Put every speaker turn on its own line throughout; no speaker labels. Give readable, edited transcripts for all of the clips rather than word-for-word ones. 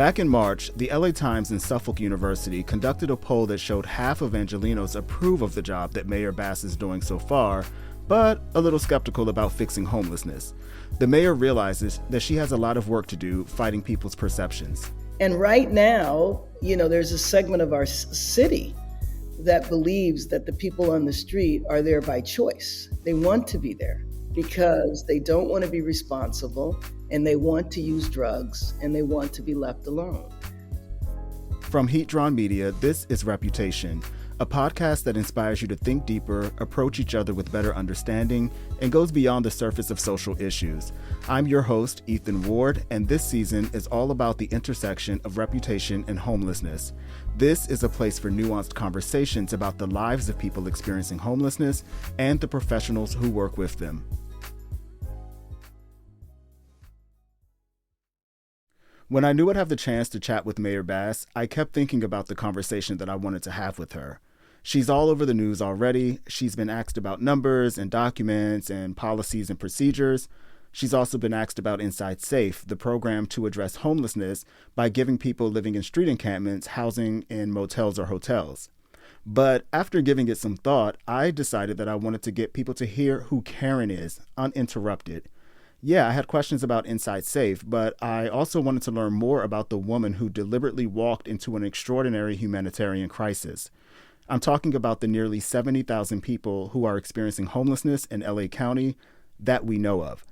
Back in March, the LA Times and Suffolk University conducted a poll that showed half of Angelenos approve of the job that Mayor Bass is doing so far, but a little skeptical about fixing homelessness. The mayor realizes that she has a lot of work to do fighting people's perceptions.
And right now, there's a segment of our city that believes that the people on the street are there by choice. They want to be there because they don't want to be responsible, and they want to use drugs, and they want to be left alone.
From HEATDRAWN Media, this is Reputation, a podcast that inspires you to think deeper, approach each other with better understanding, and goes beyond the surface of social issues. I'm your host, Ethan Ward, and this season is all about the intersection of reputation and homelessness. This is a place for nuanced conversations about the lives of people experiencing homelessness and the professionals who work with them. When I knew I'd have the chance to chat with Mayor Bass, I kept thinking about the conversation that I wanted to have with her. She's all over the news already. She's been asked about numbers and documents and policies and procedures. She's also been asked about Inside Safe, the program to address homelessness by giving people living in street encampments housing in motels or hotels. But after giving it some thought, I decided that I wanted to get people to hear who Karen is, uninterrupted. Yeah, I had questions about Inside Safe, but I also wanted to learn more about the woman who deliberately walked into an extraordinary humanitarian crisis. I'm talking about the nearly 70,000 people who are experiencing homelessness in LA County that we know of.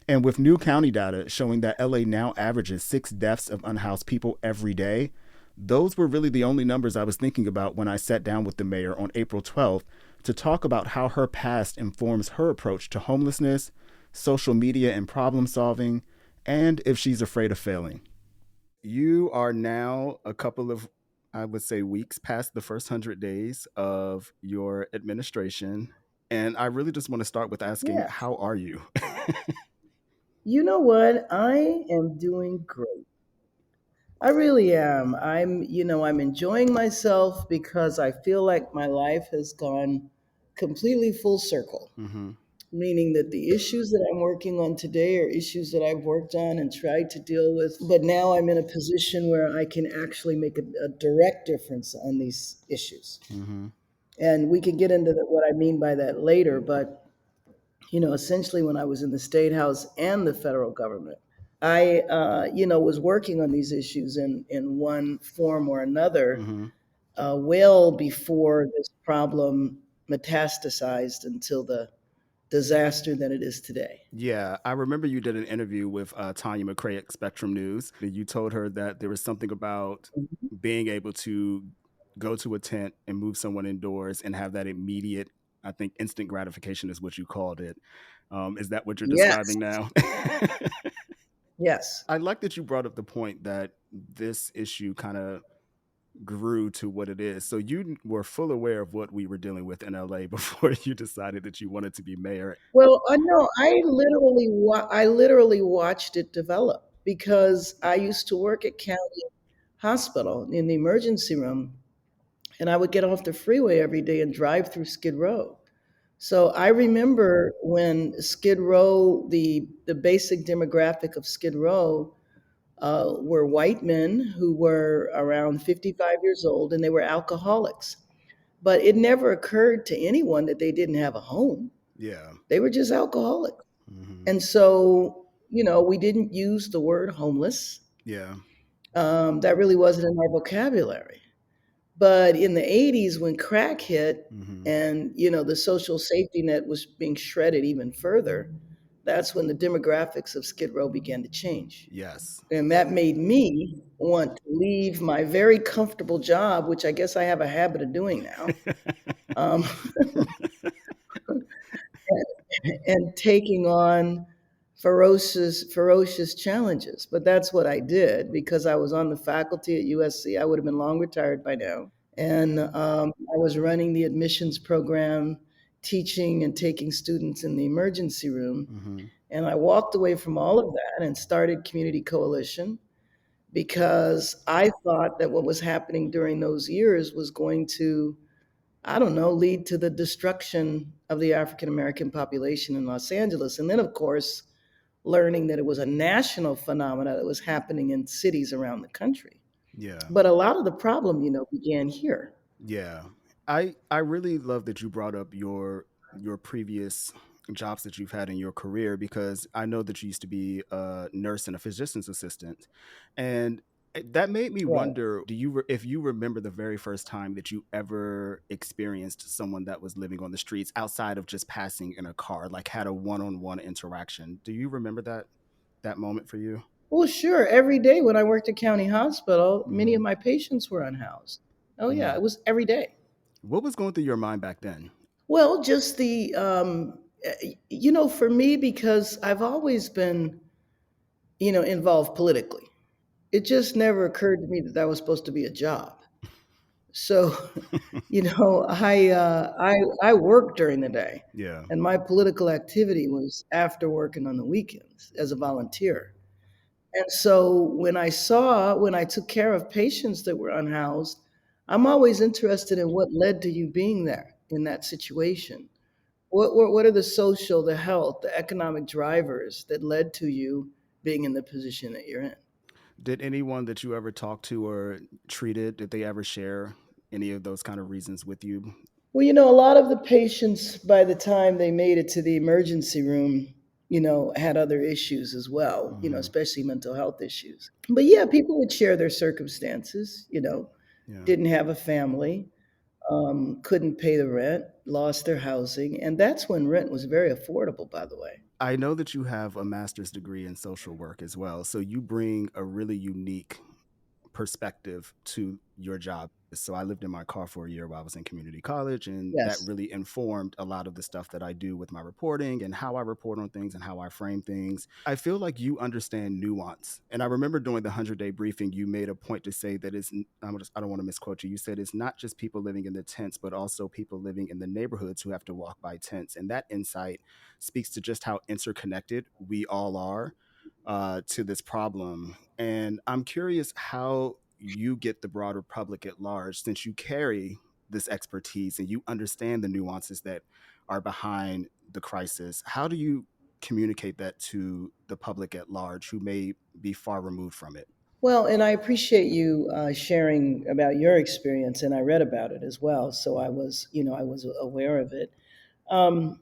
And with new county data showing that LA now averages 6 deaths of unhoused people every day, those were really the only numbers I was thinking about when I sat down with the mayor on April 12th to talk about how her past informs her approach to homelessness, social media and problem solving, and if she's afraid of failing. You are now a couple of, I would say, weeks past the first 100 days of your administration. And I really just want to start with asking,
Yeah.
how are you?
You know what? I am doing great. I really am. I'm enjoying myself because I feel like my life has gone completely full circle.
Mm-hmm.
Meaning that the issues that I'm working on today are issues that I've worked on and tried to deal with. But now I'm in a position where I can actually make a direct difference on these issues.
Mm-hmm.
And we can get into what I mean by that later. But, essentially when I was in the State House and the federal government, I, was working on these issues in one form or another
Mm-hmm.
well before this problem metastasized until the disaster that it is today.
Yeah, I remember you did an interview with Tanya McCray at Spectrum News. You told her that there was something about
Mhm.
being able to go to a tent and move someone indoors and have that immediate, I think, instant gratification is what you called it. Is that what you're
Yes,
describing now?
yes.
I like that you brought up the point that this issue kind of grew to what it is. So you were full aware of what we were dealing with in LA before you decided that you wanted to be mayor.
Well, no, I literally watched it develop because I used to work at county hospital in the emergency room, and I would get off the freeway every day and drive through Skid Row. So I remember when Skid Row, the basic demographic of Skid Row were white men who were around 55 years old, and they were alcoholics. But it never occurred to anyone that they didn't have a home.
Yeah.
They were just alcoholics.
Mm-hmm.
And so, we didn't use the word homeless.
Yeah.
That really wasn't in our vocabulary. But in the 80s, when crack hit
Mm-hmm.
and, the social safety net was being shredded even further, that's when the demographics of Skid Row began to change.
Yes.
And that made me want to leave my very comfortable job, which I guess I have a habit of doing now, um, and taking on ferocious challenges. But that's what I did because I was on the faculty at USC. I would have been long retired by now. And I was running the admissions program, teaching and taking students in the emergency room.
Mm-hmm.
And I walked away from all of that and started Community Coalition because I thought that what was happening during those years was going to, I don't know, lead to the destruction of the African American population in Los Angeles. And then, of course, learning that it was a national phenomena that was happening in cities around the country.
Yeah.
But a lot of the problem, began here.
Yeah. I really love that you brought up your previous jobs that you've had in your career, because I know that you used to be a nurse and a physician's assistant. And that made me
Right.
wonder, if you remember the very first time that you ever experienced someone that was living on the streets outside of just passing in a car, like had a one-on-one interaction. Do you remember that moment for you?
Well, sure. Every day when I worked at County Hospital, many of
Mhm.
my patients were unhoused. Oh, yeah,
Mhm.
it was every day.
What was going through your mind back then?
Well, just for me, because I've always been, involved politically, it just never occurred to me that that was supposed to be a job. So, I worked during the day,
Yeah.
and my political activity was after working on the weekends as a volunteer. And so when I took care of patients that were unhoused, I'm always interested in what led to you being there in that situation. What are the social, the health, the economic drivers that led to you being in the position that you're in?
Did anyone that you ever talked to or treated, did they ever share any of those kind of reasons with you?
Well, a lot of the patients, by the time they made it to the emergency room, had other issues as well,
Hmm.
especially mental health issues. But yeah, people would share their circumstances,
Yeah.
didn't have a family, couldn't pay the rent, lost their housing. And that's when rent was very affordable, by the way.
I know that you have a master's degree in social work as well. So you bring a really unique perspective to your job. So I lived in my car for a year while I was in community college, and that
Yes.
really informed a lot of the stuff that I do with my reporting and how I report on things and how I frame things. I feel like you understand nuance. And I remember during the 100-day briefing, you made a point to say that I don't want to misquote you. You said it's not just people living in the tents, but also people living in the neighborhoods who have to walk by tents. And that insight speaks to just how interconnected we all are to this problem. And I'm curious how you get the broader public at large, since you carry this expertise and you understand the nuances that are behind the crisis. How do you communicate that to the public at large who may be far removed from it?
Well, and I appreciate you sharing about your experience, and I read about it as well. So I was aware of it. Um,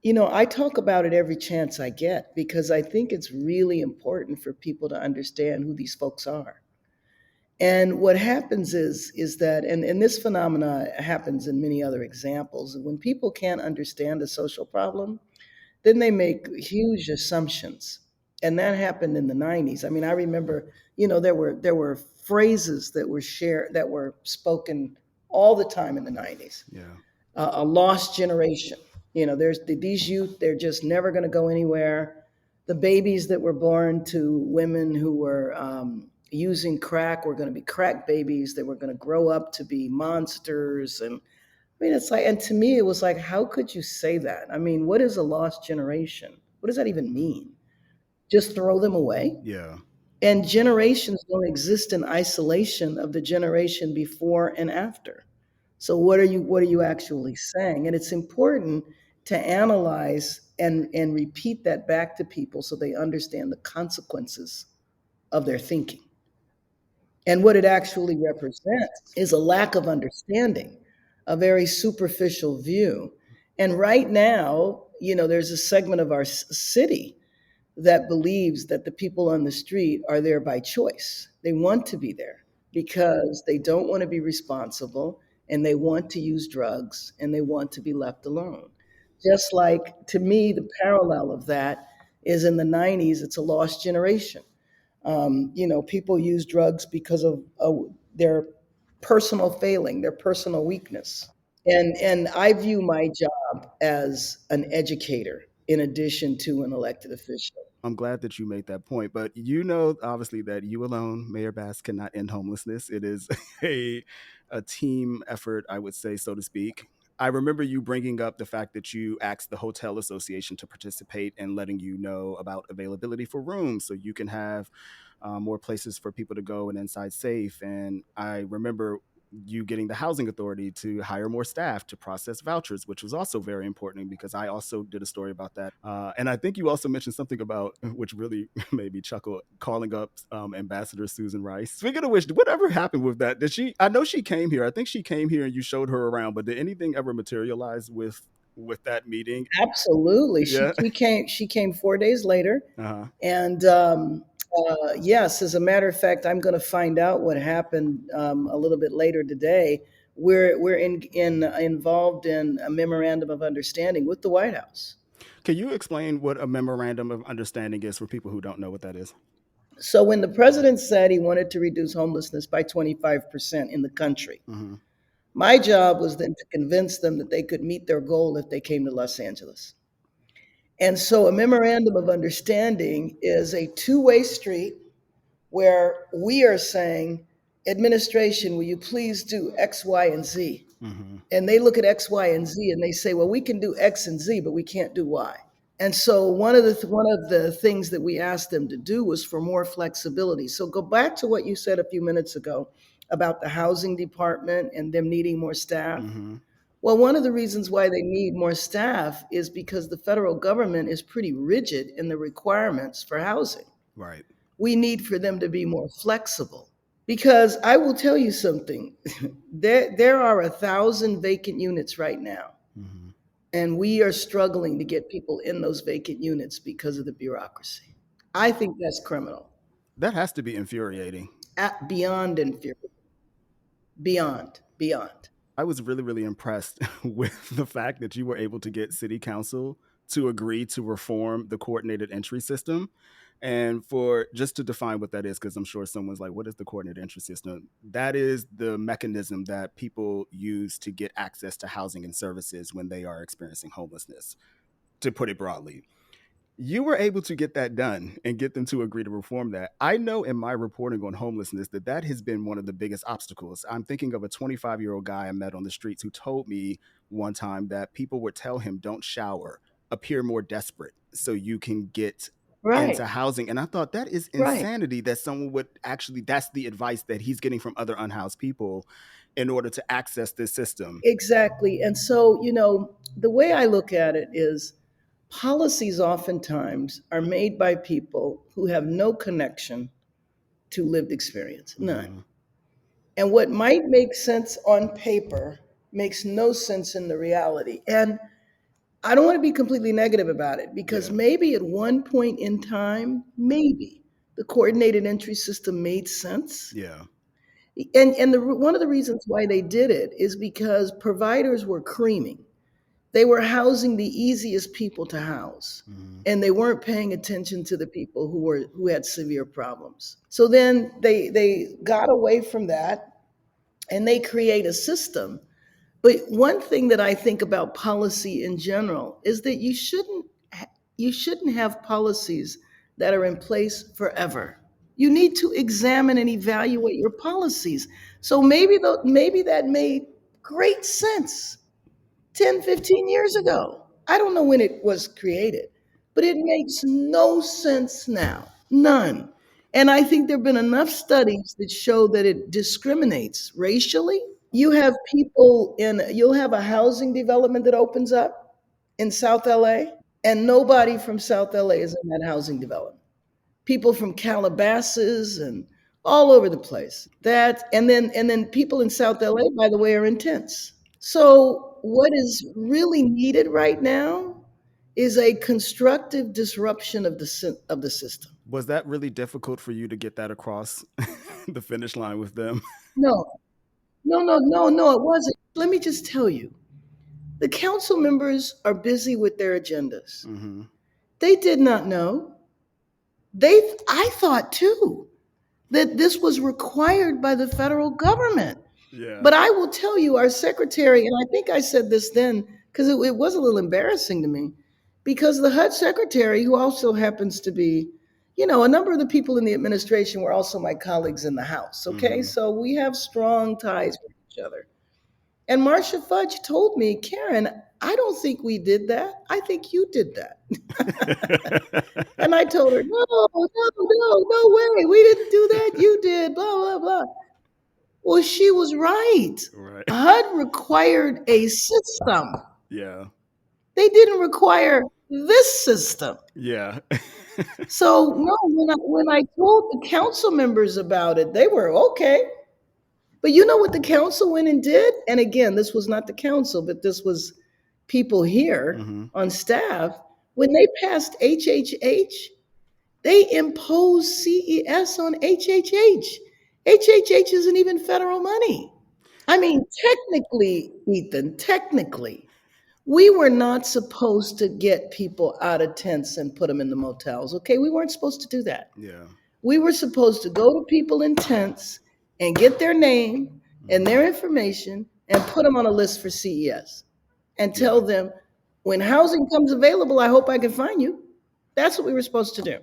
I talk about it every chance I get because I think it's really important for people to understand who these folks are. And what happens is that, and this phenomena happens in many other examples. When people can't understand a social problem, then they make huge assumptions. And that happened in the 90s. I mean, I remember, there were phrases that were shared that were spoken all the time in the 90s.
Yeah.
A lost generation. There's these youth, they're just never going to go anywhere. The babies that were born to women who were using crack were going to be crack babies. They were going to grow up to be monsters. And I mean, it's like, and to me, it was like, how could you say that? I mean, what is a lost generation? What does that even mean? Just throw them away?
Yeah.
And generations don't exist in isolation of the generation before and after. So what are you actually saying? And it's important to analyze and repeat that back to people so they understand the consequences of their thinking. And what it actually represents is a lack of understanding, a very superficial view. And right now, there's a segment of our city that believes that the people on the street are there by choice. They want to be there because they don't want to be responsible and they want to use drugs and they want to be left alone. Just like, to me, the parallel of that is in the 90s, it's a lost generation. People use drugs because of their personal failing, their personal weakness. And I view my job as an educator in addition to an elected official.
I'm glad that you made that point. But obviously, that you alone, Mayor Bass, cannot end homelessness. It is a team effort, I would say, so to speak. I remember you bringing up the fact that you asked the hotel association to participate and letting you know about availability for rooms so you can have more places for people to go and inside safe. And I remember you getting the housing authority to hire more staff to process vouchers, which was also very important because I also did a story about that. And I think you also mentioned something about, which really made me chuckle, calling up Ambassador Susan Rice. Speaking of which, whatever happened with that? Did she? I know she came here. I think she came here and you showed her around. But did anything ever materialize with that meeting?
Absolutely.
Yeah.
She came 4 days later,
Uh-huh.
and yes, as a matter of fact, I'm going to find out what happened a little bit later today. We're involved in a memorandum of understanding with the White House.
Can you explain what a memorandum of understanding is for people who don't know what that is?
So when the president said he wanted to reduce homelessness by 25% in the country,
Mm-hmm.
my job was then to convince them that they could meet their goal if they came to Los Angeles. And so a memorandum of understanding is a two-way street where we are saying, administration, will you please do X, Y, and Z?
Mm-hmm.
And they look at X, Y, and Z and they say, well, we can do X and Z, but we can't do Y. And so one of the things that we asked them to do was for more flexibility. So go back to what you said a few minutes ago about the housing department and them needing more staff.
Mm-hmm.
Well, one of the reasons why they need more staff is because the federal government is pretty rigid in the requirements for housing.
Right.
We need for them to be more flexible. Because I will tell you something, there are 1,000 vacant units right now,
Mm-hmm.
and we are struggling to get people in those vacant units because of the bureaucracy. I think that's criminal,
That has to be infuriating.
beyond inferior, beyond.
I was really, really impressed with the fact that you were able to get city council to agree to reform the coordinated entry system. And for just to define what that is, because I'm sure someone's like, what is the coordinated entry system? That is the mechanism that people use to get access to housing and services when they are experiencing homelessness, to put it broadly. You were able to get that done and get them to agree to reform that. I know in my reporting on homelessness that that has been one of the biggest obstacles. I'm thinking of a 25-year-old guy I met on the streets who told me one time that people would tell him, don't shower, appear more desperate so you can get
Right,
into housing. And I thought that is
right.
insanity that someone would actually, that's the advice that he's getting from other unhoused people in order to access this system.
Exactly. And so, the way I look at it is policies oftentimes are made by people who have no connection to lived experience, none.
Mm-hmm.
And what might make sense on paper makes no sense in the reality. And I don't want to be completely negative about it because
Yeah.
maybe at one point in time, maybe the coordinated entry system made sense.
Yeah.
And one of the reasons why they did it is because providers were creaming. They were housing the easiest people to house,
Mm-hmm.
and they weren't paying attention to the people who had severe problems. So then they got away from that and they create a system. But one thing that I think about policy in general is that you shouldn't have policies that are in place forever. You need to examine and evaluate your policies. So maybe that made great sense 10, 15 years ago. I don't know when it was created, but it makes no sense now. None. And I think there have been enough studies that show that it discriminates racially. You'll have a housing development that opens up in South LA, and nobody from South LA is in that housing development. People from Calabasas and all over the place. And then people in South LA, by the way, are intense. So what is really needed right now is a constructive disruption of the system.
Was that really difficult for you to get that across the finish line with them?
No, no, no, no, no, it wasn't. Let me just tell you, the council members are busy with their agendas.
Mm-hmm.
They did not know. I thought too that this was required by the federal government.
Yeah.
But I will tell you, our secretary, and I think I said this then because it was a little embarrassing to me, because the HUD secretary, who also happens to be, a number of the people in the administration were also my colleagues in the House. Okay,
Mm-hmm.
so we have strong ties with each other. And Marcia Fudge told me, Karen, I don't think we did that. I think you did that. And I told her, no, no, no, no way. We didn't do that. You did, blah, blah, blah. Well, she was right.
Right.
HUD required a system.
Yeah.
They didn't require this system.
Yeah.
So no, when I told the council members about it, they were okay. But you know what the council went and did? And again, this was not the council, but this was people here
Hmm.
on staff. When they passed HHH, they imposed CES on HHH. HHH isn't even federal money. I mean, technically, Ethan, technically, we were not supposed to get people out of tents and put them in the motels. Okay, we weren't supposed to do that.
Yeah.
We were supposed to go to people in tents and get their name and
Hmm.
their information and put them on a list for CES and tell
Yeah.
them when housing comes available, I hope I can find you. That's what we were supposed to do.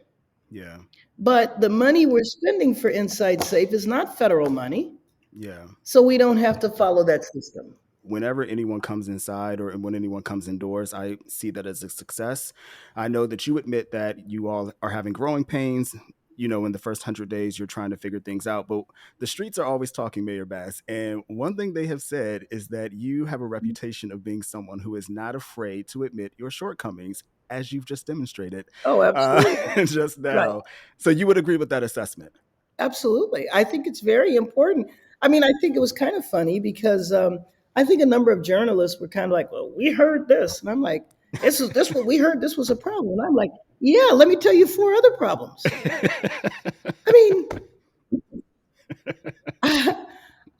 Yeah.
But the money we're spending for Inside Safe is not federal money,
Yeah.
so we don't have to follow that system.
Whenever anyone comes inside or when anyone comes indoors, I see that as a success. I know that you admit that you all are having growing pains. In the first 100 days, you're trying to figure things out, but the streets are always talking, Mayor Bass. And one thing they have said is that you have a reputation of being someone who is not afraid to admit your shortcomings, as you've just demonstrated
Oh, absolutely.
just
Right.
now. So you would agree with that assessment?
Absolutely. I think it's very important. I mean, I think it was kind of funny because I think a number of journalists were kind of like, well, we heard this. And I'm like, this what we heard. This was a problem. And I'm like, yeah, let me tell you four other problems. I mean,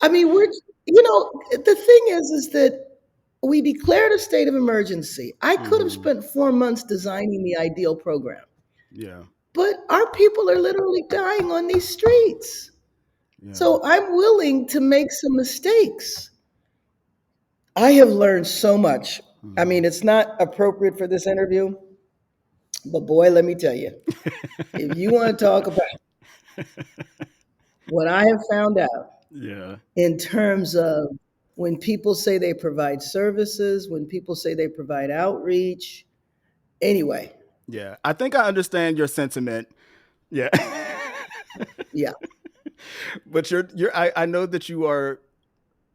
I mean, the thing is that we declared a state of emergency. I could have
Hmm.
spent 4 months designing the ideal program,
Yeah.
but our people are literally dying on these streets.
Yeah.
So I'm willing to make some mistakes. I have learned so much. I
Hmm.
mean, it's not appropriate for this interview, but boy, let me tell you, if you want to talk about what I have found out
Yeah.
in terms of when people say they provide services, when people say they provide outreach, anyway,
Yeah. I think I understand your sentiment. Yeah.
yeah,
But I know that you are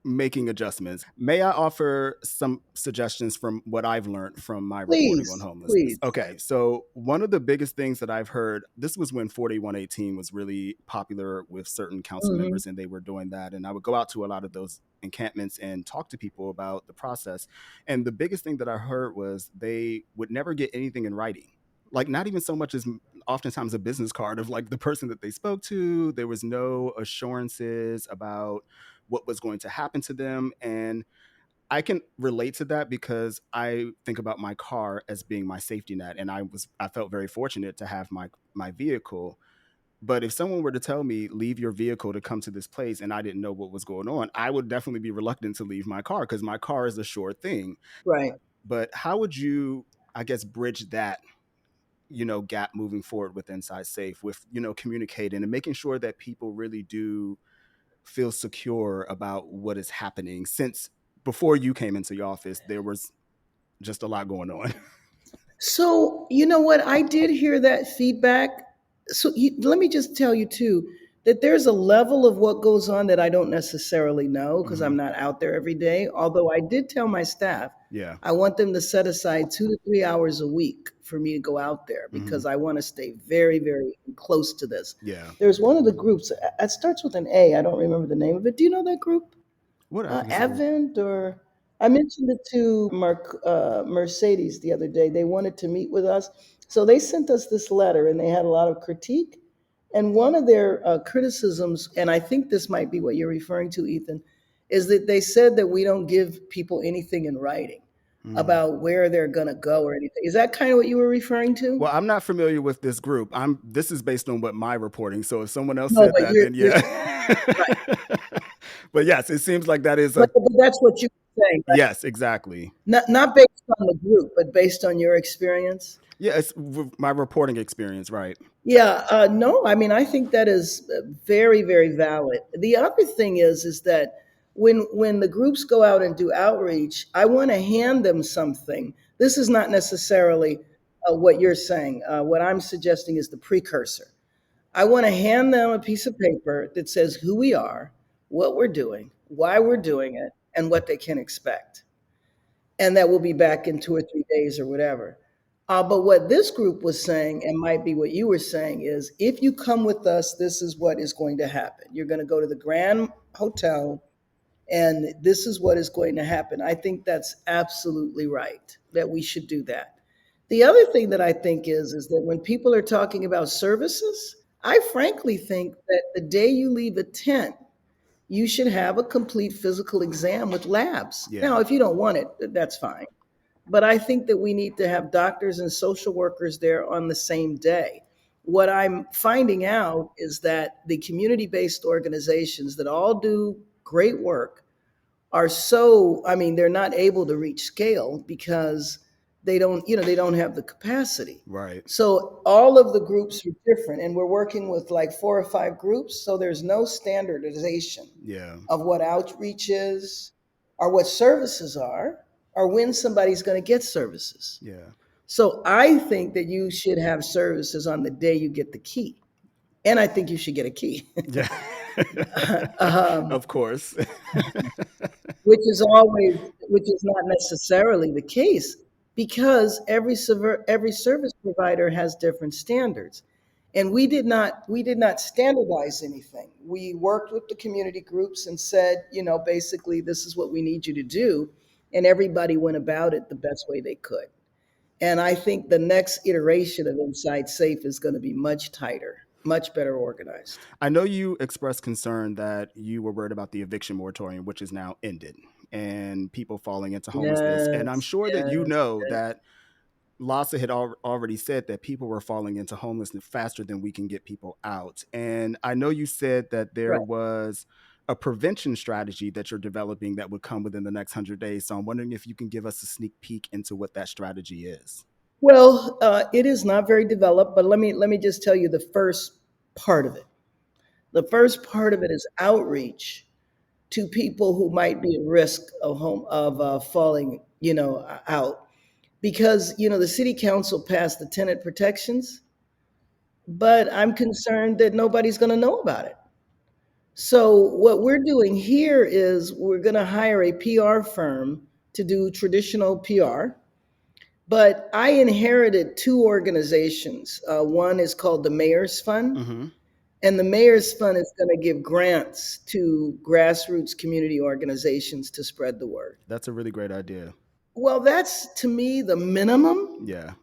making adjustments. May I offer some suggestions from what I've learned from my reporting on
please,
homelessness?
please.
Okay, so one of the biggest things that I've heard, this was when 4118 was really popular with certain council
Hmm.
members, and they were doing that. And I would go out to a lot of those encampments and talk to people about the process. And the biggest thing that I heard was they would never get anything in writing. Like, not even so much as oftentimes a business card of like the person that they spoke to. There was no assurances about what was going to happen to them. And I can relate to that because I think about my car as being my safety net. And I felt very fortunate to have my vehicle. But if someone were to tell me, leave your vehicle to come to this place, and I didn't know what was going on, I would definitely be reluctant to leave my car because my car is a sure thing.
Right.
But how would you, I guess, bridge that, gap moving forward with Inside Safe, with, communicating and making sure that people really do feel secure about what is happening, since before you came into the office there was just a lot going on?
So, you know what? I did hear that feedback. So, let me just tell you, too, that there's a level of what goes on that I don't necessarily know because
Hmm.
I'm not out there every day. Although I did tell my staff
Yeah.
I want them to set aside 2 to 3 hours a week for me to go out there
Hmm.
because I want to stay very, very close to this.
Yeah.
There's one of the groups, it starts with an A. I don't remember the name of it. Do you know that group?
What advocacy group?
Advent, or I mentioned it to Mercedes the other day. They wanted to meet with us. So they sent us this letter and they had a lot of critique. And one of their criticisms, and I think this might be what you're referring to, Ethan, is that they said that we don't give people anything in writing
Mm.
about where they're going to go or anything. Is that kind of what you were referring to?
Well, I'm not familiar with this group. This is based on what my reporting, so if someone else
No,
said
but
that, then
you're
yeah.
right.
But yes, it seems like that is a
But that's what you were saying, right?
yes, exactly.
Not based on the group, but based on your experience.
Yeah, it's my reporting experience, right?
Yeah, no, I mean, I think that is very, very valid. The other thing is that when the groups go out and do outreach, I want to hand them something. This is not necessarily what you're saying. What I'm suggesting is the precursor. I want to hand them a piece of paper that says who we are, what we're doing, why we're doing it, and what they can expect. And that we'll be back in 2 or 3 days or whatever. But what this group was saying, and might be what you were saying, is if you come with us, this is what is going to happen. You're going to go to the Grand Hotel, and this is what is going to happen. I think that's absolutely right, that we should do that. The other thing that I think is that when people are talking about services, I frankly think that the day you leave a tent, you should have a complete physical exam with labs.
Yeah.
Now, if you don't want it, that's fine. But I think that we need to have doctors and social workers there on the same day. What I'm finding out is that the community based organizations that all do great work are so, I mean, they're not able to reach scale because they don't have the capacity.
Right.
So all of the groups are different, and we're working with like 4 or 5 groups. So there's no standardization
Yeah.
of what outreach is, or what services are, or when somebody's going to get services.
Yeah.
So I think that you should have services on the day you get the key. And I think you should get a key.
Yeah.
um,
Of course.
which is not necessarily the case because every service provider has different standards. And we did not standardize anything. We worked with the community groups and said, basically this is what we need you to do, and everybody went about it the best way they could. And I think the next iteration of Inside Safe is going to be much tighter, much better organized.
I know you expressed concern that you were worried about the eviction moratorium, which is now ended, and people falling into homelessness. And I'm
Yes,
sure that you
yes,
know
yes.
that Lassa had already said that people were falling into homelessness faster than we can get people out. And I know you said that there
Right.
was a prevention strategy that you're developing that would come within the next 100 days. So I'm wondering if you can give us a sneak peek into what that strategy is.
Well, it is not very developed, but let me just tell you the first part of it. The first part of it is outreach to people who might be at risk of falling, out, because the city council passed the tenant protections, but I'm concerned that nobody's going to know about it. So what we're doing here is we're going to hire a PR firm to do traditional PR. But I inherited 2 organizations. One is called the Mayor's Fund,
Hmm.
and the Mayor's Fund is going to give grants to grassroots community organizations to spread the word.
That's a really great idea.
Well, that's to me the minimum.
Yeah.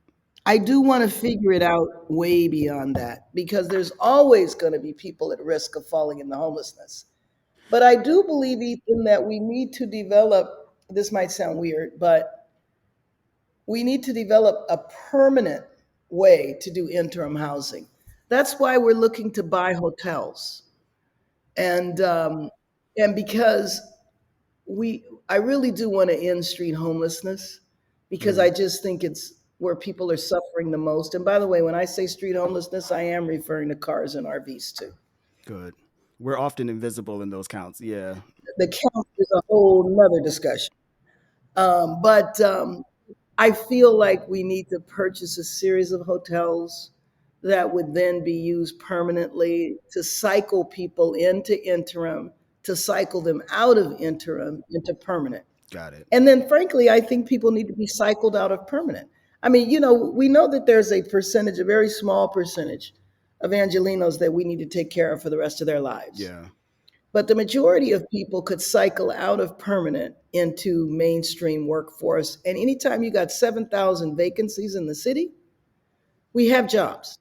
I do want to figure it out way beyond that because there's always going to be people at risk of falling into homelessness. But I do believe, Ethan, that we need to develop, this might sound weird, but we need to develop a permanent way to do interim housing. That's why we're looking to buy hotels, and because I really do want to end street homelessness because
Mm,
I just think it's where people are suffering the most. And by the way, when I say street homelessness, I am referring to cars and RVs too.
good. We're often invisible in those counts. Yeah.
The count is a whole nother discussion. But I feel like we need to purchase a series of hotels that would then be used permanently to cycle people into interim, to cycle them out of interim into permanent.
Got it.
And then, frankly, I think people need to be cycled out of permanent. I mean, we know that there's a percentage, a very small percentage of Angelinos that we need to take care of for the rest of their lives.
Yeah.
But the majority of people could cycle out of permanent into mainstream workforce. And anytime you got 7,000 vacancies in the city, we have jobs.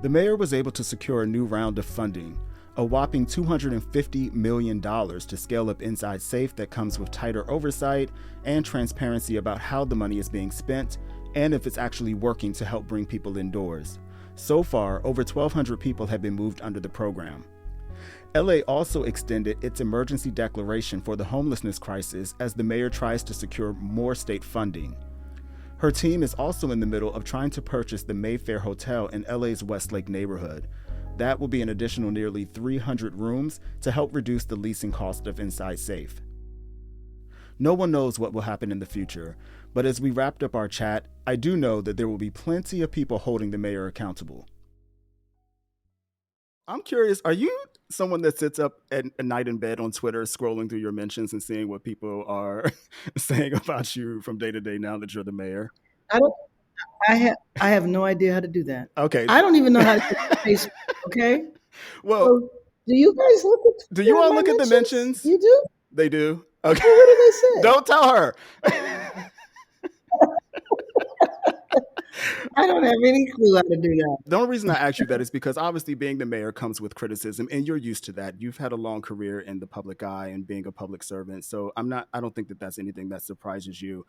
The mayor was able to secure a new round of funding, a whopping $250 million to scale up Inside Safe that comes with tighter oversight and transparency about how the money is being spent and if it's actually working to help bring people indoors. So far, over 1,200 people have been moved under the program. LA also extended its emergency declaration for the homelessness crisis as the mayor tries to secure more state funding. Her team is also in the middle of trying to purchase the Mayfair Hotel in LA's Westlake neighborhood. That will be an additional nearly 300 rooms to help reduce the leasing cost of Inside Safe. No one knows what will happen in the future, but as we wrapped up our chat, I do know that there will be plenty of people holding the mayor accountable. I'm curious, are you someone that sits up at night in bed on Twitter scrolling through your mentions and seeing what people are saying about you from day to day now that you're the mayor?
I don't. I have no idea how to do that.
Okay.
I don't even know how to get to Facebook. Okay.
Well,
So, do you guys look
do
at
you all
my
look at the
mentions?
mentions?
You do?
They do. Okay.
Well, what do they say?
Don't tell her.
I don't have any clue how to do that.
The only reason I ask you that is because obviously being the mayor comes with criticism, and you're used to that. You've had a long career in the public eye and being a public servant. So I don't think that that's anything that surprises you.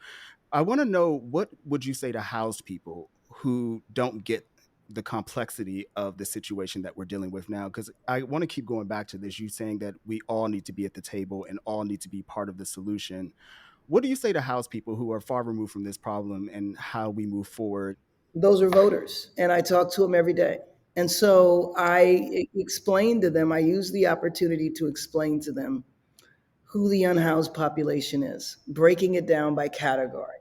I want to know, what would you say to housed people who don't get the complexity of the situation that we're dealing with now? Because I want to keep going back to this. You saying that we all need to be at the table and all need to be part of the solution. What do you say to housed people who are far removed from this problem and how we move forward?
Those are voters, and I talk to them every day. And so I explain to them, I use the opportunity to explain to them who the unhoused population is, breaking it down by category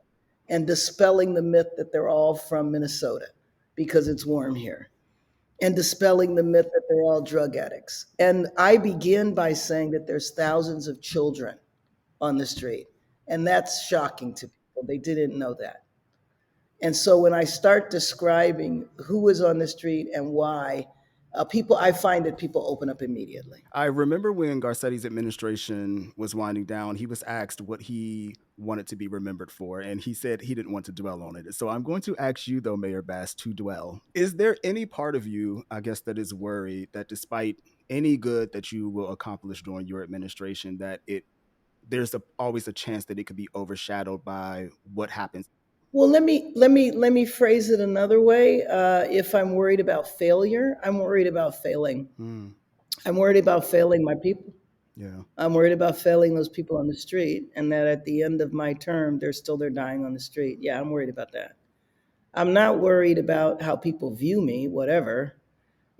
and dispelling the myth that they're all from Minnesota because it's warm here, and dispelling the myth that they're all drug addicts. And I begin by saying that there's thousands of children on the street, and that's shocking to people. They didn't know that. And so when I start describing who is on the street and why, I find that people open up immediately.
I remember when Garcetti's administration was winding down, he was asked what he wanted to be remembered for, and he said he didn't want to dwell on it. So I'm going to ask you, though, Mayor Bass, to dwell. Is there any part of you, I guess, that is worried that despite any good that you will accomplish during your administration, that there's always a chance that it could be overshadowed by what happens?
Well, let me phrase it another way. If I'm worried about failure, I'm worried about failing.
Mm,
I'm worried about failing my people.
yeah.
I'm worried about failing those people on the street, and that at the end of my term, they're dying on the street. Yeah, I'm worried about that. I'm not worried about how people view me, whatever,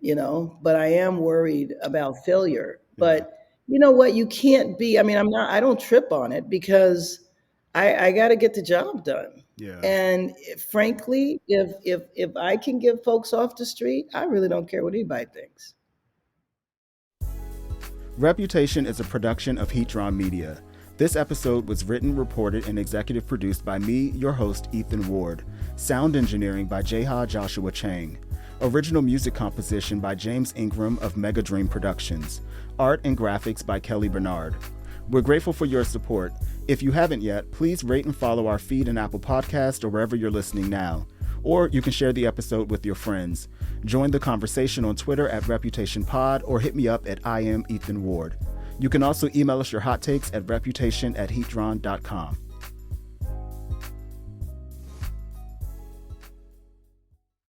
but I am worried about failure.
Yeah.
But you know what? You can't be, I mean, I don't trip on it because I got to get the job done.
Yeah.
And frankly, if I can get folks off the street, I really don't care what anybody thinks.
Reputation is a production of HEATDRAWN Media. This episode was written, reported, and executive produced by me, your host, Ethan Ward. Sound engineering by Jeha Joshua Chang. Original music composition by James Ingram of Mega Dream Productions. Art and graphics by Kelly Bernard. We're grateful for your support. If you haven't yet, please rate and follow our feed in Apple Podcasts or wherever you're listening now. Or you can share the episode with your friends. Join the conversation on Twitter at ReputationPod or hit me up at I am Ethan Ward. You can also email us your hot takes at reputation@heatdrawn.com.